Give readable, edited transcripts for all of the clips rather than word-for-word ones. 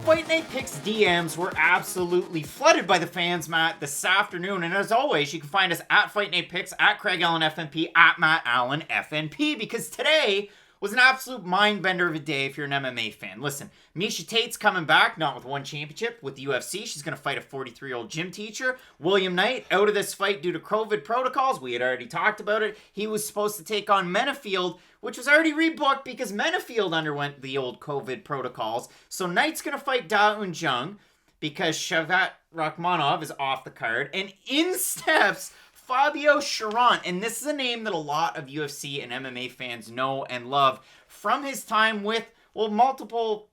Fight Night Picks DMs were absolutely flooded by the fans, Matt, this afternoon. And as always, you can find us at Fight Night Picks, at Craig Allen FNP, at Matt Allen FNP, because today was an absolute mind bender of a day if you're an MMA fan. Listen, Miesha Tate's coming back, not with one championship, with the UFC. She's going to fight a 43-year-old gym teacher. William Knight, out of this fight due to COVID protocols. We had already talked about it. He was supposed to take on Menifield, which was already rebooked because Menifield underwent the old COVID protocols. So Knight's going to fight Da Un Jung because Shavkat Rakhmonov is off the card. And in steps Fabio Cherant, and this is a name that a lot of UFC and MMA fans know and love from his time with, well, multiple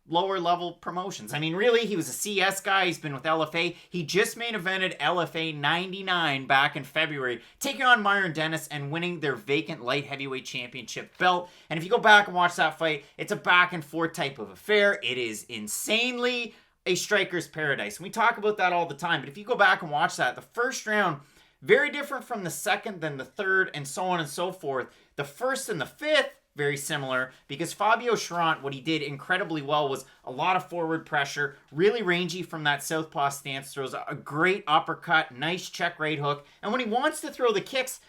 lower level promotions. I mean, really, he was a CS guy. He's been with LFA. He just main evented LFA 99 back in February, taking on Myron Dennis and winning their vacant light heavyweight championship belt. And if you go back and watch that fight, it's a back and forth type of affair. It is insanely a striker's paradise. And we talk about that all the time. But if you go back and watch that, the first round, very different from the second, then the third, and so on and so forth. The first and the fifth, very similar, because Fabio Cherant, what he did incredibly well was a lot of forward pressure, really rangy from that southpaw stance, throws a great uppercut, nice check right hook, and when he wants to throw the kicks,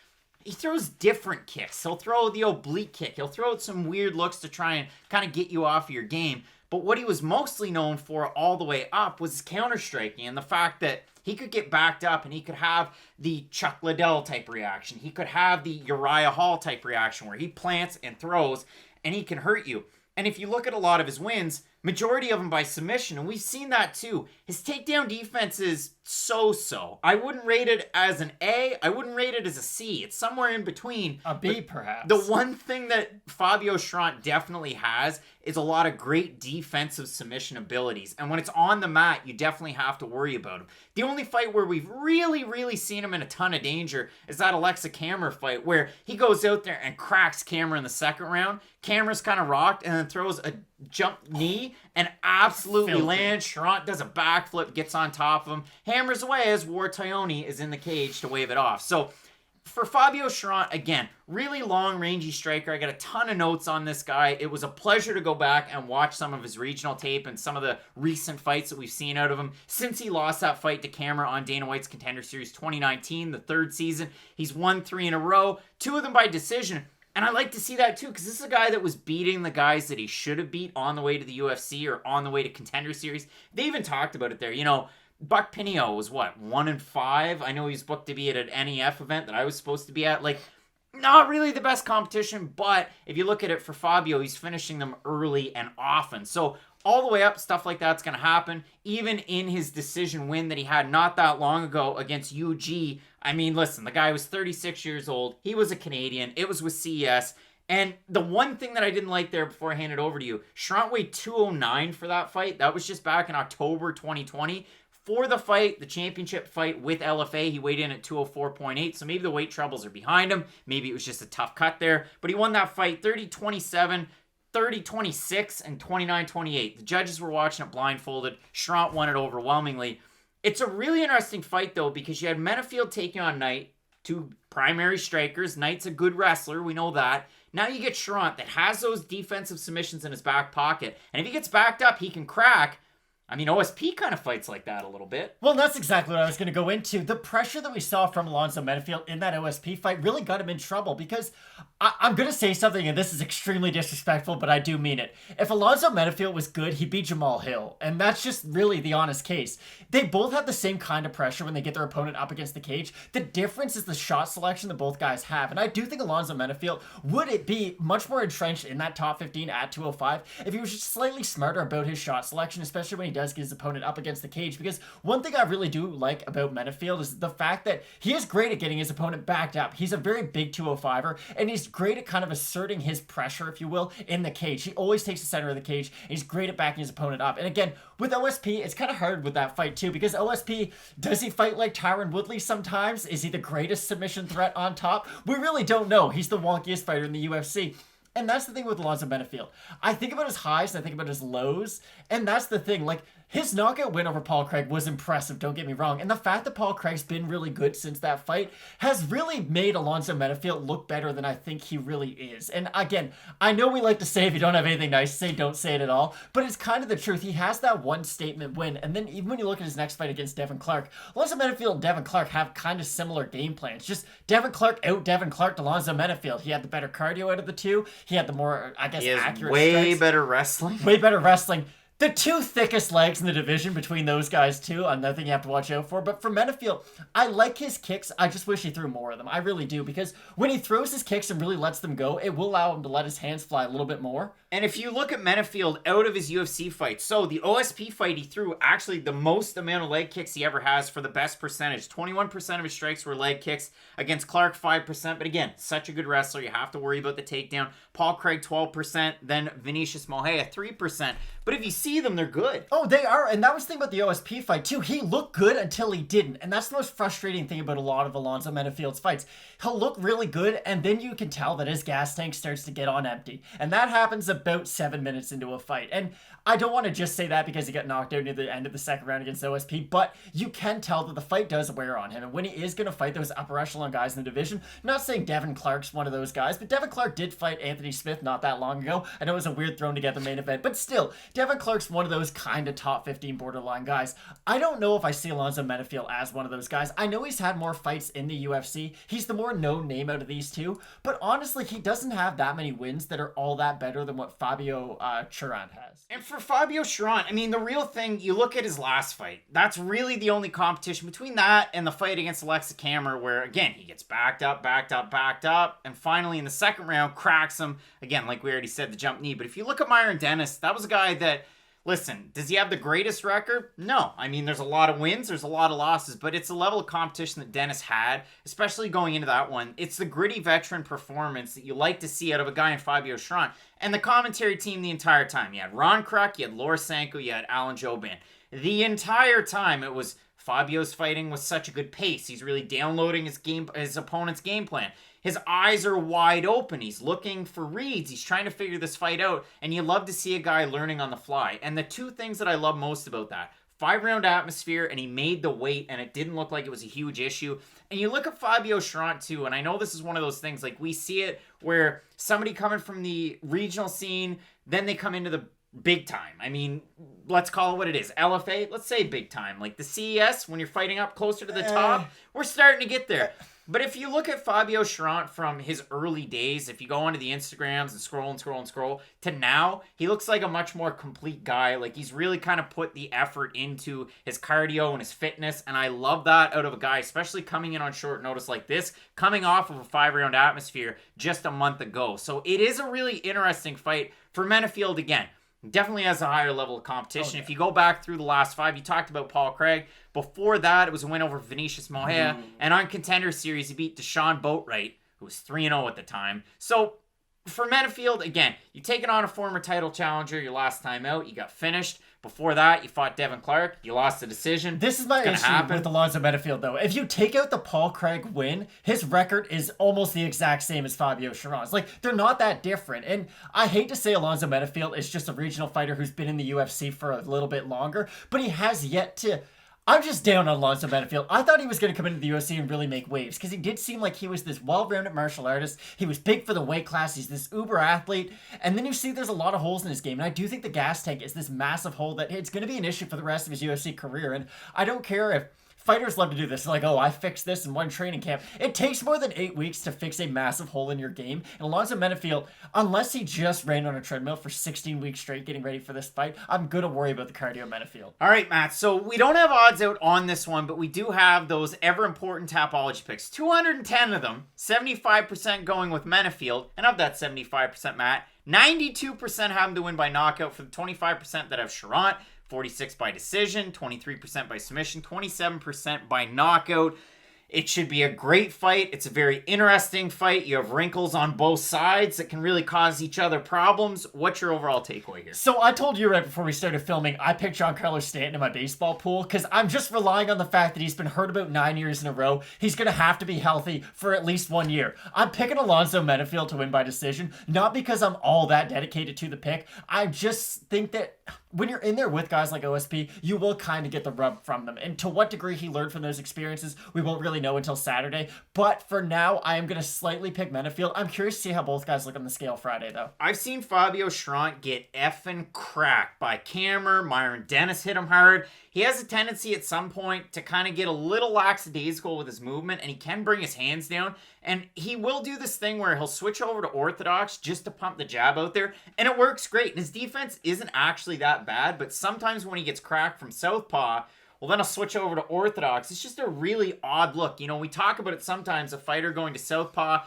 he throws different kicks. He'll throw the oblique kick. He'll throw out some weird looks to try and kind of get you off your game. But what he was mostly known for all the way up was his counter-striking and the fact that he could get backed up and he could have the Chuck Liddell type reaction. He could have the Uriah Hall type reaction where he plants and throws and he can hurt you. And if you look at a lot of his wins, majority of them by submission, and we've seen that too. His takedown defense is so-so. I wouldn't rate it as an A. I wouldn't rate it as a C. It's somewhere in between. A B, perhaps. The one thing that Fabio Cherant definitely has is a lot of great defensive submission abilities. And when it's on the mat, you definitely have to worry about him. The only fight where we've really seen him in a ton of danger is that Oleksiejczuk fight where he goes out there and cracks Khama in the second round. Khama's kind of rocked and then throws a jump knee and absolutely lands. Cherant does a backflip, gets on top of him, hammers away as War Tyone is in the cage to wave it off. So for Fabio Cherant, again, really long, rangy striker. I got a ton of notes on this guy. It was a pleasure to go back and watch some of his regional tape and some of the recent fights that we've seen out of him since he lost that fight to Khama on Dana White's Contender Series 2019, the third season. He's won 3 in a row, 2 of them by decision. And I like to see that too, because this is a guy that was beating the guys that he should have beat on the way to the UFC or on the way to Contender Series. They even talked about it there. You know, Buck Pinio was what, 1-5? I know he's booked to be at an NEF event that I was supposed to be at. Like, not really the best competition, but if you look at it for Fabio, he's finishing them early and often. So all the way up, stuff like that's going to happen. Even in his decision win that he had not that long ago against UG, I mean, listen, the guy was 36 years old. He was a Canadian. It was with CES. And the one thing that I didn't like there before I hand it over to you, Cherant weighed 209 for that fight. That was just back in October 2020. For the fight, the championship fight with LFA, he weighed in at 204.8, so maybe the weight troubles are behind him. Maybe it was just a tough cut there. But he won that fight 30-27, 30-26, and 29-28. The judges were watching it blindfolded. Cherant won it overwhelmingly. It's a really interesting fight, though, because you had Menifield taking on Knight, 2 primary strikers. Knight's a good wrestler, we know that. Now you get Cherant that has those defensive submissions in his back pocket. And if he gets backed up, he can crack. I mean, OSP kind of fights like that a little bit. Well, that's exactly what I was going to go into. The pressure that we saw from Alonzo Menifield in that OSP fight really got him in trouble because I'm going to say something, and this is extremely disrespectful, but I do mean it. If Alonzo Menifield was good, he'd beat Jamal Hill, and that's just really the honest case. They both have the same kind of pressure when they get their opponent up against the cage. The difference is the shot selection that both guys have, and I do think Alonzo Menifield would it be much more entrenched in that top 15 at 205 if he was just slightly smarter about his shot selection, especially when he does get his opponent up against the cage. Because one thing I really do like about Menifield is the fact that he is great at getting his opponent backed up. He's a very big 205er, and he's great at kind of asserting his pressure, if you will, in the cage. He always takes the center of the cage, and he's great at backing his opponent up. And again, with OSP, it's kind of hard with that fight too, because OSP, does he fight like Tyron Woodley sometimes? Is he the greatest submission threat on top? We really don't know. He's the wonkiest fighter in the UFC. And that's the thing with Alonzo Menifield. I think about his highs and I think about his lows, and that's the thing. Like, his knockout win over Paul Craig was impressive, don't get me wrong. And the fact that Paul Craig's been really good since that fight has really made Alonzo Menifield look better than I think he really is. And again, I know we like to say if you don't have anything nice to say, don't say it at all. But it's kind of the truth. He has that one statement win. And then even when you look at his next fight against Devin Clark, Alonzo Menifield and Devin Clark have kind of similar game plans. Just Devin Clark Devin Clark to Alonzo Menifield. He had the better cardio out of the two. He had the more, I guess, accurate way strikes. better wrestling. Way better wrestling. The two thickest legs in the division between those guys, too. Another thing you have to watch out for. But for Menifield, I like his kicks. I just wish he threw more of them. I really do. Because when he throws his kicks and really lets them go, it will allow him to let his hands fly a little bit more. And if you look at Menifield out of his UFC fights, so the OSP fight he threw actually the most amount of leg kicks he ever has for the best percentage. 21% of his strikes were leg kicks. Against Clark, 5%. But again, such a good wrestler. You have to worry about the takedown. Paul Craig, 12%. Then Vinicius Moreira, 3%. But if you see them, they're good. Oh, they are. And that was the thing about the OSP fight, too. He looked good until he didn't. And that's the most frustrating thing about a lot of Alonzo Menifield's fights. He'll look really good, and then you can tell that his gas tank starts to get on empty. And that happens about 7 minutes into a fight. And I don't want to just say that because he got knocked out near the end of the second round against OSP, but you can tell that the fight does wear on him. And when he is going to fight those upper echelon guys in the division, not saying Devin Clark's one of those guys, but Devin Clark did fight Anthony Smith not that long ago. I know it was a weird thrown together main event, but still, Devin Clark's one of those kind of top 15 borderline guys. I don't know if I see Alonzo Menifield as one of those guys. I know he's had more fights in the UFC. He's the more known name out of these two, but honestly, he doesn't have that many wins that are all that better than what Fabio Cherant has. And for Fabio Cherant, I mean, the real thing, you look at his last fight. That's really the only competition between that and the fight against Oleksiejczuk, where, again, he gets backed up, and finally in the second round, cracks him. Again, like we already said, the jump knee. But if you look at Myron Dennis, that was a guy that, listen, does he have the greatest record? No. I mean, there's a lot of wins, there's a lot of losses, but it's the level of competition that Dennis had, especially going into that one. It's the gritty veteran performance that you like to see out of a guy in Fabio Cherant. And the commentary team the entire time. You had Ron Kruk, you had Laura Sanko, you had Alan Joban. The entire time it was Fabio's fighting with such a good pace. He's really downloading his opponent's game plan. His eyes are wide open. He's looking for reads. He's trying to figure this fight out. And you love to see a guy learning on the fly. And the two things that I love most about that, 5-round atmosphere, and he made the weight, and it didn't look like it was a huge issue. And you look at Fabio Cherant, too, and I know this is one of those things, like we see it where somebody coming from the regional scene, then they come into the big time. I mean, let's call it what it is. LFA, let's say big time. Like the CES, when you're fighting up closer to the top, we're starting to get there. But if you look at Fabio Cherant from his early days, if you go onto the Instagrams and scroll to now, he looks like a much more complete guy. Like he's really kind of put the effort into his cardio and his fitness. And I love that out of a guy, especially coming in on short notice like this, coming off of a 5-round atmosphere just a month ago. So it is a really interesting fight for Menifield again. Definitely has a higher level of competition. If you go back through the last 5, you talked about Paul Craig. Before that, it was a win over Vinicius Moreira. And on Contender Series, he beat Deshaun Boatwright, who was 3-0 at the time. So for Menifield, again, you taking on a former title challenger your last time out. You got finished. Before that, you fought Devin Clark. You lost the decision. This is my issue with Alonzo Menifield, though. If you take out the Paul Craig win, his record is almost the exact same as Fabio Cherant's. Like, they're not that different. And I hate to say Alonzo Menifield is just a regional fighter who's been in the UFC for a little bit longer, but he has yet to... I'm just down on Alonzo Menifield. I thought he was going to come into the UFC and really make waves because he did seem like he was this well-rounded martial artist. He was big for the weight class. He's this uber athlete. And then you see there's a lot of holes in his game. And I do think the gas tank is this massive hole that it's going to be an issue for the rest of his UFC career. And I don't care if fighters love to do this. They're like, oh, I fixed this in one training camp. It takes more than 8 weeks to fix a massive hole in your game. And Alonzo Menifield, unless he just ran on a treadmill for 16 weeks straight getting ready for this fight, I'm going to worry about the cardio Menifield. All right, Matt. So we don't have odds out on this one, but we do have those ever-important Tapology picks. 210 of them, 75% going with Menifield. And of that 75%, Matt, 92% have him to win by knockout for the 25% that have Cherant. 46 by decision, 23% by submission, 27% by knockout. It should be a great fight. It's a very interesting fight. You have wrinkles on both sides that can really cause each other problems. What's your overall takeaway here? So I told you right before we started filming, I picked Giancarlo Stanton in my baseball pool because I'm just relying on the fact that he's been hurt about 9 years in a row. He's going to have to be healthy for at least 1 year. I'm picking Alonzo Menifield to win by decision, not because I'm all that dedicated to the pick. I just think that when you're in there with guys like OSP, you will kind of get the rub from them. And to what degree he learned from those experiences, we won't really know until Saturday. But for now, I am going to slightly pick Menifield. I'm curious to see how both guys look on the scale Friday, though. I've seen Fabio Cherant get effing cracked by Cameron. Myron Dennis hit him hard. He has a tendency at some point to kind of get a little lackadaisical with his movement, and he can bring his hands down. And he will do this thing where he'll switch over to orthodox just to pump the jab out there, and it works great. And his defense isn't actually that bad, but sometimes when he gets cracked from southpaw, well, then I'll switch over to orthodox. It's just a really odd look. You know, we talk about it sometimes, a fighter going to southpaw,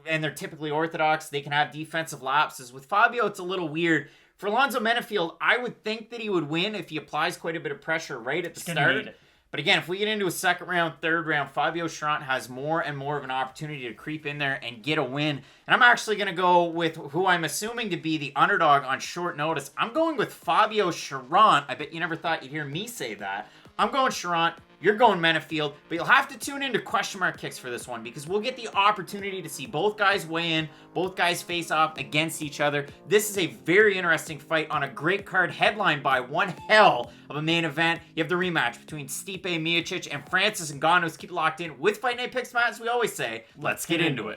and they're typically orthodox. They can have defensive lapses. With Fabio, it's a little weird. For Alonzo Menifield, I would think that he would win if he applies quite a bit of pressure right at the start. But again, if we get into a second round, third round, Fabio Cherant has more and more of an opportunity to creep in there and get a win. And I'm actually going to go with who I'm assuming to be the underdog on short notice. I'm going with Fabio Cherant. I bet you never thought you'd hear me say that. I'm going Cherant. You're going Menifield, but you'll have to tune into question mark kicks for this one because we'll get the opportunity to see both guys weigh in, both guys face off against each other. This is a very interesting fight on a great card headlined by one hell of a main event. You have the rematch between Stipe Miocic and Francis Ngannou. Keep it locked in with Fight Night Picks, Matt, as we always say. Let's get into it.